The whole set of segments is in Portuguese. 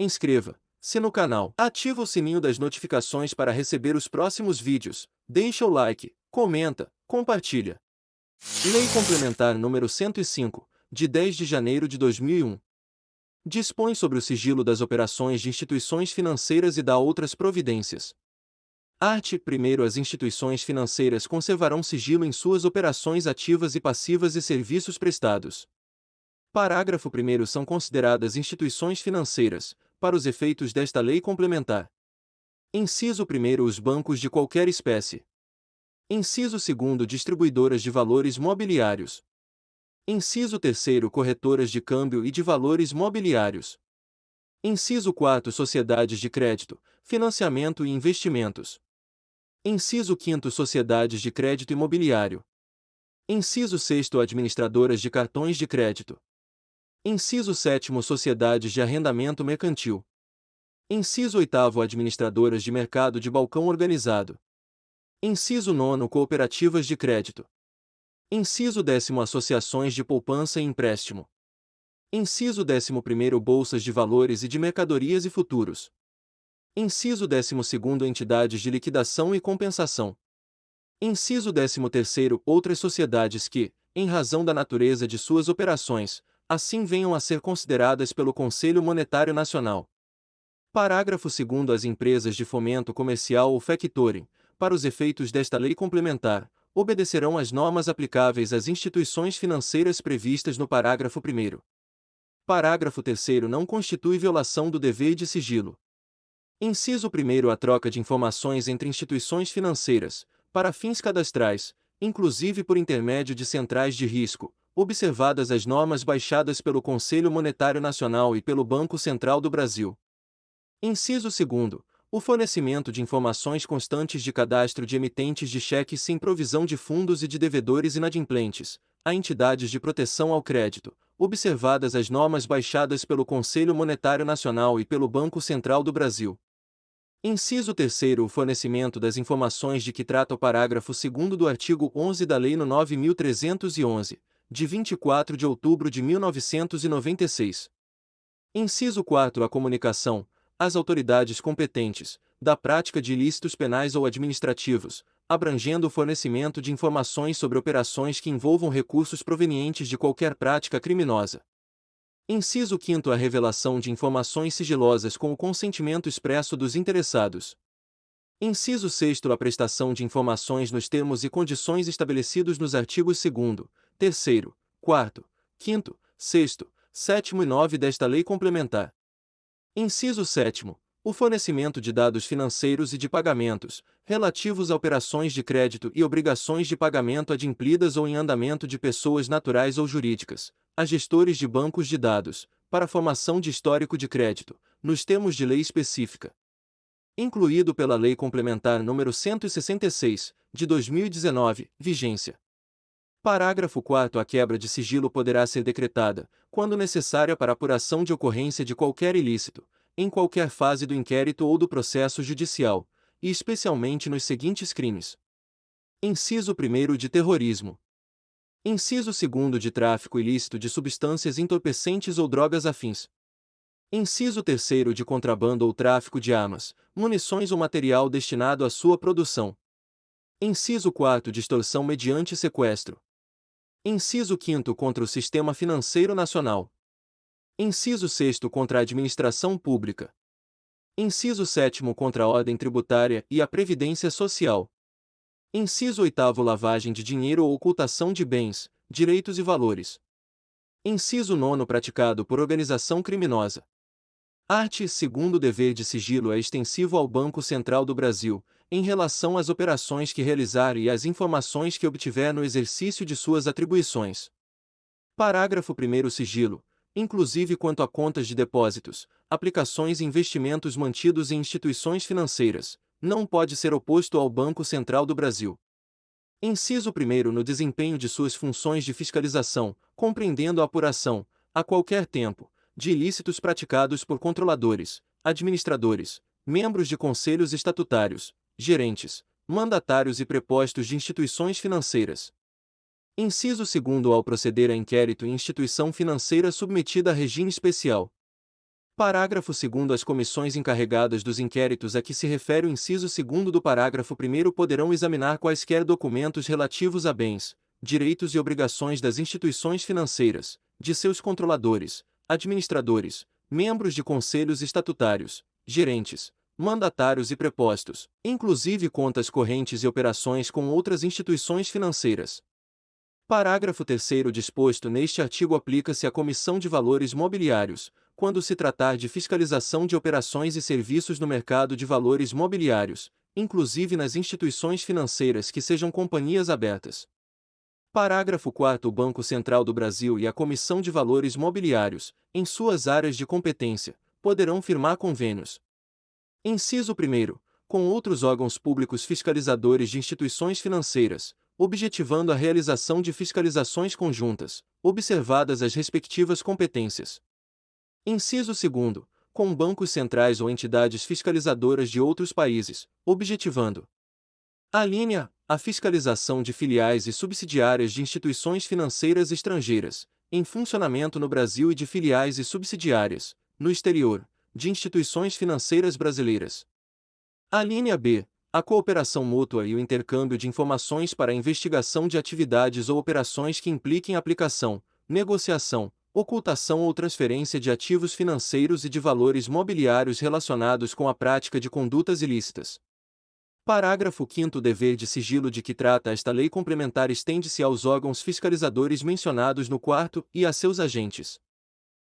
Inscreva-se no canal, ativa o sininho das notificações para receber os próximos vídeos, deixa o like, comenta, compartilha. Lei Complementar número 105, de 10 de janeiro de 2001. Dispõe sobre o sigilo das operações de instituições financeiras e dá outras providências. Art. 1º. As instituições financeiras conservarão sigilo em suas operações ativas e passivas e serviços prestados. Parágrafo 1º. São consideradas instituições financeiras, para os efeitos desta lei complementar. Inciso 1º. Os bancos de qualquer espécie. Inciso 2º. Distribuidoras de valores mobiliários. Inciso 3º. Corretoras de câmbio e de valores mobiliários. Inciso 4º. Sociedades de crédito, financiamento e investimentos. Inciso 5º. Sociedades de crédito imobiliário. Inciso 6º. Administradoras de cartões de crédito. Inciso 7º. Sociedades de arrendamento mercantil. Inciso 8º. Administradoras de mercado de balcão organizado. Inciso 9º. Cooperativas de crédito. Inciso 10º. Associações de poupança e empréstimo. Inciso 11º. Bolsas de valores e de mercadorias e futuros. Inciso 12º. Entidades de liquidação e compensação. Inciso 13º. Outras sociedades que, em razão da natureza de suas operações, assim venham a ser consideradas pelo Conselho Monetário Nacional. Parágrafo 2º. As empresas de fomento comercial ou factoring, para os efeitos desta lei complementar, obedecerão às normas aplicáveis às instituições financeiras previstas no parágrafo 1º. Parágrafo 3º. Não constitui violação do dever de sigilo. Inciso 1º. A troca de informações entre instituições financeiras, para fins cadastrais, inclusive por intermédio de centrais de risco, observadas as normas baixadas pelo Conselho Monetário Nacional e pelo Banco Central do Brasil. Inciso 2º. O fornecimento de informações constantes de cadastro de emitentes de cheques sem provisão de fundos e de devedores inadimplentes, a entidades de proteção ao crédito, observadas as normas baixadas pelo Conselho Monetário Nacional e pelo Banco Central do Brasil. Inciso 3º. O fornecimento das informações de que trata o parágrafo 2º do artigo 11 da Lei nº 9.311, de 24 de outubro de 1996. Inciso 4º. A comunicação, às autoridades competentes, da prática de ilícitos penais ou administrativos, abrangendo o fornecimento de informações sobre operações que envolvam recursos provenientes de qualquer prática criminosa. Inciso 5º. A revelação de informações sigilosas com o consentimento expresso dos interessados. Inciso 6º. A prestação de informações nos termos e condições estabelecidos nos artigos 2º, 3º, 4º, 5º, 6º, 7º e 9 desta lei complementar. Inciso 7º. O fornecimento de dados financeiros e de pagamentos, relativos a operações de crédito e obrigações de pagamento adimplidas ou em andamento de pessoas naturais ou jurídicas, a gestores de bancos de dados, para formação de histórico de crédito, nos termos de lei específica. Incluído pela Lei Complementar nº 166, de 2019, vigência. Parágrafo 4º. A quebra de sigilo poderá ser decretada, quando necessária para apuração de ocorrência de qualquer ilícito, em qualquer fase do inquérito ou do processo judicial, e especialmente nos seguintes crimes. Inciso 1º. De terrorismo. Inciso 2º. De tráfico ilícito de substâncias entorpecentes ou drogas afins. Inciso 3º. De contrabando ou tráfico de armas, munições ou material destinado à sua produção. Inciso 4º. De extorsão mediante sequestro. Inciso 5º. Contra o sistema financeiro nacional. Inciso 6º. Contra a administração pública. Inciso 7º. Contra a ordem tributária e a previdência social. Inciso 8º. Lavagem de dinheiro ou ocultação de bens, direitos e valores. Inciso 9º. Praticado por organização criminosa. Art. 2º. Dever de sigilo é extensivo ao Banco Central do Brasil, em relação às operações que realizar e às informações que obtiver no exercício de suas atribuições. Parágrafo 1º. Sigilo, inclusive quanto a contas de depósitos, aplicações e investimentos mantidos em instituições financeiras, não pode ser oposto ao Banco Central do Brasil. Inciso 1º. No desempenho de suas funções de fiscalização, compreendendo a apuração, a qualquer tempo, de ilícitos praticados por controladores, administradores, membros de conselhos estatutários, gerentes, mandatários e prepostos de instituições financeiras. Inciso 2º. Ao proceder a inquérito em instituição financeira submetida a regime especial. Parágrafo 2º. As comissões encarregadas dos inquéritos a que se refere o inciso 2º do parágrafo 1º poderão examinar quaisquer documentos relativos a bens, direitos e obrigações das instituições financeiras, de seus controladores, administradores, membros de conselhos estatutários, gerentes, mandatários e prepostos, inclusive contas correntes e operações com outras instituições financeiras. Parágrafo 3º. Disposto neste artigo aplica-se à Comissão de Valores Mobiliários, quando se tratar de fiscalização de operações e serviços no mercado de valores mobiliários, inclusive nas instituições financeiras que sejam companhias abertas. Parágrafo 4º. O Banco Central do Brasil e a Comissão de Valores Mobiliários, em suas áreas de competência, poderão firmar convênios. Inciso 1º, com outros órgãos públicos fiscalizadores de instituições financeiras, objetivando a realização de fiscalizações conjuntas, observadas as respectivas competências. Inciso 2º, com bancos centrais ou entidades fiscalizadoras de outros países, objetivando: alínea a fiscalização de filiais e subsidiárias de instituições financeiras estrangeiras, em funcionamento no Brasil e de filiais e subsidiárias, no exterior, de instituições financeiras brasileiras. Alínea B. A cooperação mútua e o intercâmbio de informações para a investigação de atividades ou operações que impliquem aplicação, negociação, ocultação ou transferência de ativos financeiros e de valores mobiliários relacionados com a prática de condutas ilícitas. Parágrafo 5º. O dever de sigilo de que trata esta lei complementar estende-se aos órgãos fiscalizadores mencionados no 4º e a seus agentes.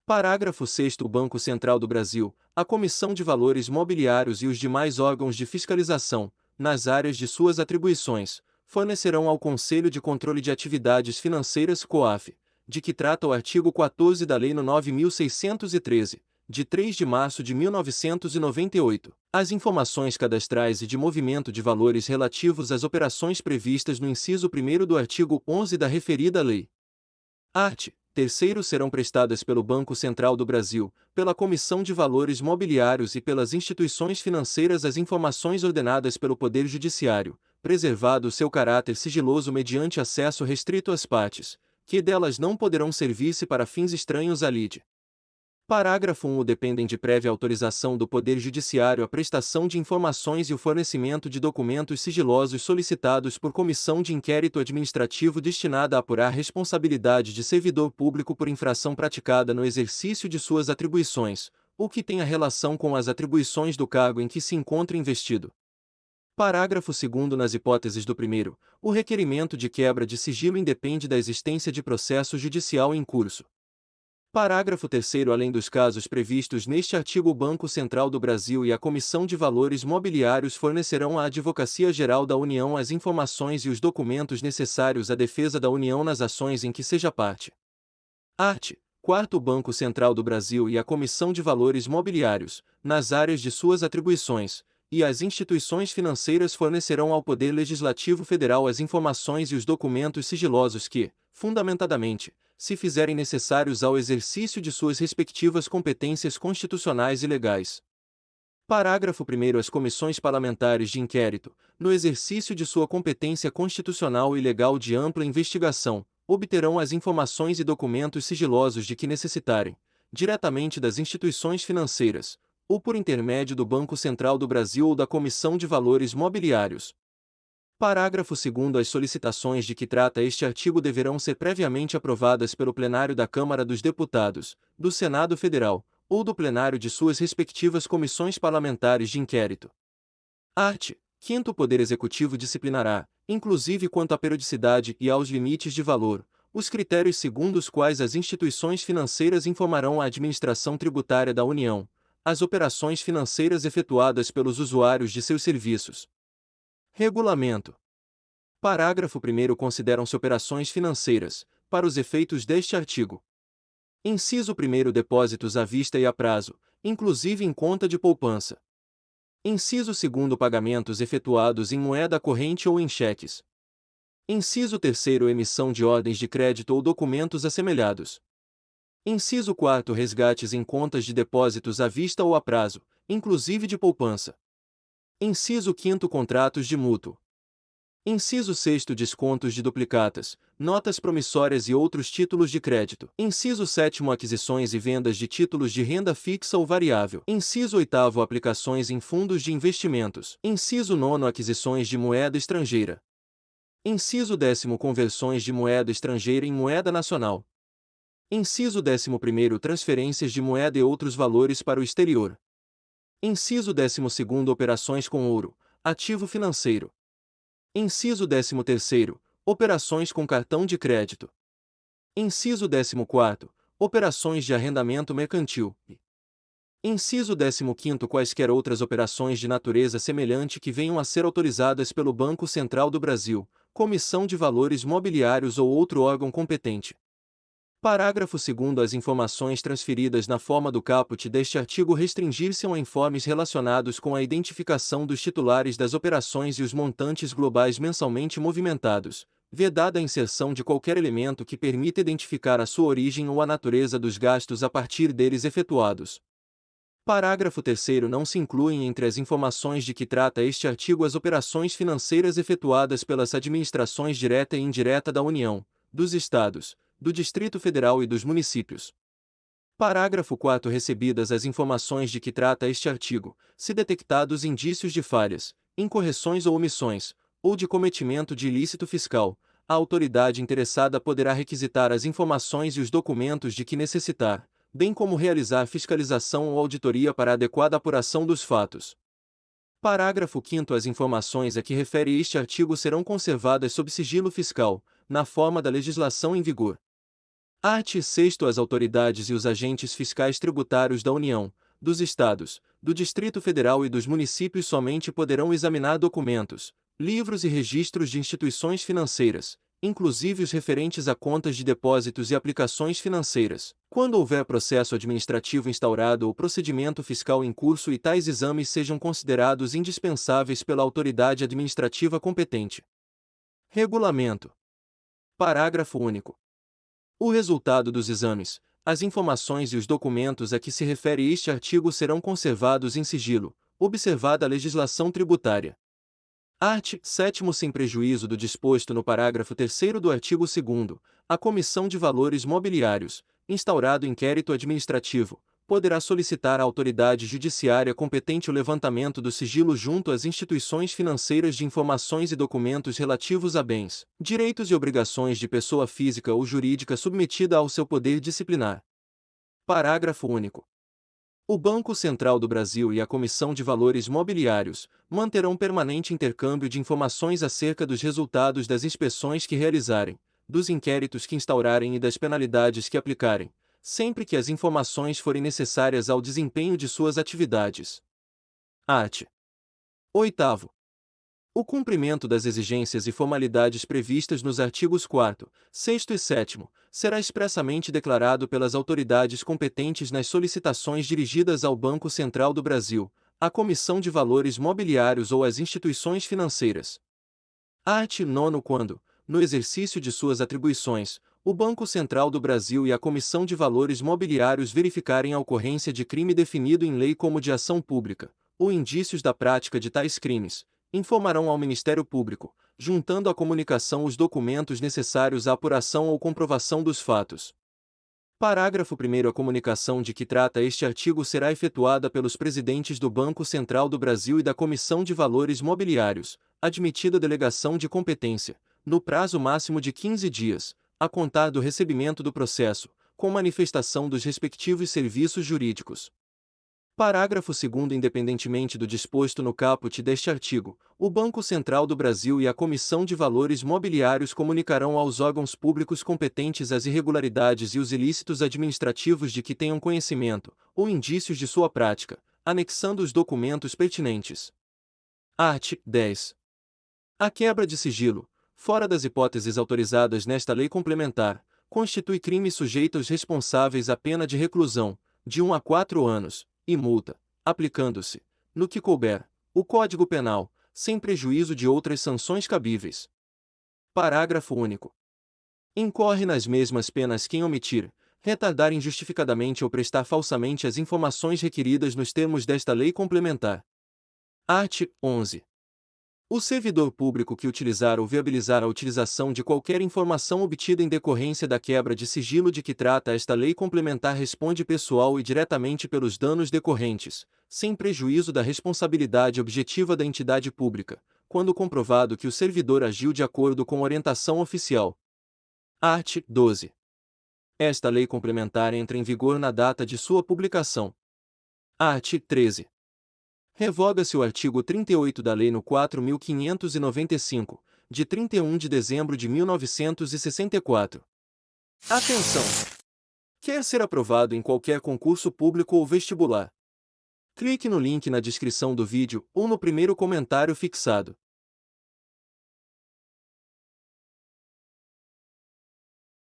Parágrafo 6º. O Banco Central do Brasil, a Comissão de Valores Mobiliários e os demais órgãos de fiscalização, nas áreas de suas atribuições, fornecerão ao Conselho de Controle de Atividades Financeiras (COAF), de que trata o artigo 14 da Lei nº 9.613, de 3 de março de 1998, as informações cadastrais e de movimento de valores relativos às operações previstas no inciso 1º do artigo 11 da referida lei. Art. 3º. Serão prestadas pelo Banco Central do Brasil, pela Comissão de Valores Mobiliários e pelas instituições financeiras as informações ordenadas pelo Poder Judiciário, preservado o seu caráter sigiloso mediante acesso restrito às partes, que delas não poderão servir-se para fins estranhos à lide. Parágrafo 1. Dependem de prévia autorização do Poder Judiciário a prestação de informações e o fornecimento de documentos sigilosos solicitados por comissão de inquérito administrativo destinada a apurar responsabilidade de servidor público por infração praticada no exercício de suas atribuições, ou que tenha relação com as atribuições do cargo em que se encontra investido. Parágrafo 2º. Nas hipóteses do primeiro, o requerimento de quebra de sigilo independe da existência de processo judicial em curso. Parágrafo 3º. Além dos casos previstos neste artigo, o Banco Central do Brasil e a Comissão de Valores Mobiliários fornecerão à Advocacia Geral da União as informações e os documentos necessários à defesa da União nas ações em que seja parte. Art. 4º. O Banco Central do Brasil e a Comissão de Valores Mobiliários, nas áreas de suas atribuições, e as instituições financeiras fornecerão ao Poder Legislativo Federal as informações e os documentos sigilosos que, fundamentadamente, se fizerem necessários ao exercício de suas respectivas competências constitucionais e legais. Parágrafo 1º. As comissões parlamentares de inquérito, no exercício de sua competência constitucional e legal de ampla investigação, obterão as informações e documentos sigilosos de que necessitarem, diretamente das instituições financeiras, ou por intermédio do Banco Central do Brasil ou da Comissão de Valores Mobiliários. Parágrafo 2º. As solicitações de que trata este artigo deverão ser previamente aprovadas pelo plenário da Câmara dos Deputados, do Senado Federal, ou do plenário de suas respectivas comissões parlamentares de inquérito. Art. 5º. O Poder Executivo disciplinará, inclusive quanto à periodicidade e aos limites de valor, os critérios segundo os quais as instituições financeiras informarão à administração tributária da União as operações financeiras efetuadas pelos usuários de seus serviços. Regulamento. Parágrafo 1º. Consideram-se operações financeiras, para os efeitos deste artigo: inciso 1º. Depósitos à vista e a prazo, inclusive em conta de poupança. Inciso 2º. Pagamentos efetuados em moeda corrente ou em cheques. Inciso 3º. Emissão de ordens de crédito ou documentos assemelhados. Inciso 4º. Resgates em contas de depósitos à vista ou a prazo, inclusive de poupança. Inciso 5º. Contratos de mútuo. Inciso 6º, descontos de duplicatas, notas promissórias e outros títulos de crédito. Inciso 7º, aquisições e vendas de títulos de renda fixa ou variável. Inciso 8º, aplicações em fundos de investimentos. Inciso 9º, aquisições de moeda estrangeira. Inciso 10º, conversões de moeda estrangeira em moeda nacional. Inciso 11º, transferências de moeda e outros valores para o exterior. Inciso 12º, operações com ouro, ativo financeiro. Inciso 13º, operações com cartão de crédito. Inciso 14º, operações de arrendamento mercantil. Inciso 15º, quaisquer outras operações de natureza semelhante que venham a ser autorizadas pelo Banco Central do Brasil, Comissão de Valores Mobiliários ou outro órgão competente. Parágrafo 2º, as informações transferidas na forma do caput deste artigo restringir-se a informes relacionados com a identificação dos titulares das operações e os montantes globais mensalmente movimentados, vedada a inserção de qualquer elemento que permita identificar a sua origem ou a natureza dos gastos a partir deles efetuados. Parágrafo 3º, não se incluem entre as informações de que trata este artigo as operações financeiras efetuadas pelas administrações direta e indireta da União, dos Estados, do Distrito Federal e dos municípios. Parágrafo 4º, recebidas as informações de que trata este artigo, se detectados indícios de falhas, incorreções ou omissões, ou de cometimento de ilícito fiscal, a autoridade interessada poderá requisitar as informações e os documentos de que necessitar, bem como realizar fiscalização ou auditoria para a adequada apuração dos fatos. Parágrafo 5º, as informações a que refere este artigo serão conservadas sob sigilo fiscal, na forma da legislação em vigor. Art. 6º, as autoridades e os agentes fiscais tributários da União, dos Estados, do Distrito Federal e dos municípios somente poderão examinar documentos, livros e registros de instituições financeiras, inclusive os referentes a contas de depósitos e aplicações financeiras, quando houver processo administrativo instaurado ou procedimento fiscal em curso e tais exames sejam considerados indispensáveis pela autoridade administrativa competente. Regulamento. Parágrafo único. O resultado dos exames, as informações e os documentos a que se refere este artigo serão conservados em sigilo, observada a legislação tributária. Art. 7º, sem prejuízo do disposto no parágrafo 3º do artigo 2º, a Comissão de Valores Mobiliários, instaurado inquérito administrativo, poderá solicitar à autoridade judiciária competente o levantamento do sigilo junto às instituições financeiras de informações e documentos relativos a bens, direitos e obrigações de pessoa física ou jurídica submetida ao seu poder disciplinar. Parágrafo único. O Banco Central do Brasil e a Comissão de Valores Mobiliários manterão permanente intercâmbio de informações acerca dos resultados das inspeções que realizarem, dos inquéritos que instaurarem e das penalidades que aplicarem, sempre que as informações forem necessárias ao desempenho de suas atividades. Art. 8º. O cumprimento das exigências e formalidades previstas nos artigos 4º, 6º e 7º será expressamente declarado pelas autoridades competentes nas solicitações dirigidas ao Banco Central do Brasil, à Comissão de Valores Mobiliários ou às instituições financeiras. Art. 9º, quando, no exercício de suas atribuições, o Banco Central do Brasil e a Comissão de Valores Mobiliários verificarem a ocorrência de crime definido em lei como de ação pública, ou indícios da prática de tais crimes, informarão ao Ministério Público, juntando à comunicação os documentos necessários à apuração ou comprovação dos fatos. Parágrafo 1º, a comunicação de que trata este artigo será efetuada pelos presidentes do Banco Central do Brasil e da Comissão de Valores Mobiliários, admitida delegação de competência, no prazo máximo de 15 dias, a contar do recebimento do processo, com manifestação dos respectivos serviços jurídicos. Parágrafo 2º, independentemente do disposto no caput deste artigo, o Banco Central do Brasil e a Comissão de Valores Mobiliários comunicarão aos órgãos públicos competentes as irregularidades e os ilícitos administrativos de que tenham conhecimento, ou indícios de sua prática, anexando os documentos pertinentes. Art. 10. A quebra de sigilo, fora das hipóteses autorizadas nesta lei complementar, constitui crime sujeito aos responsáveis à pena de reclusão, de 1 a 4 anos, e multa, aplicando-se, no que couber, o Código Penal, sem prejuízo de outras sanções cabíveis. Parágrafo único. Incorre nas mesmas penas quem omitir, retardar injustificadamente ou prestar falsamente as informações requeridas nos termos desta lei complementar. Art. 11. O servidor público que utilizar ou viabilizar a utilização de qualquer informação obtida em decorrência da quebra de sigilo de que trata esta lei complementar responde pessoal e diretamente pelos danos decorrentes, sem prejuízo da responsabilidade objetiva da entidade pública, quando comprovado que o servidor agiu de acordo com orientação oficial. Art. 12. Esta lei complementar entra em vigor na data de sua publicação. Art. 13. Revoga-se o artigo 38 da Lei nº 4.595, de 31 de dezembro de 1964. Atenção! Quer ser aprovado em qualquer concurso público ou vestibular? Clique no link na descrição do vídeo ou no primeiro comentário fixado.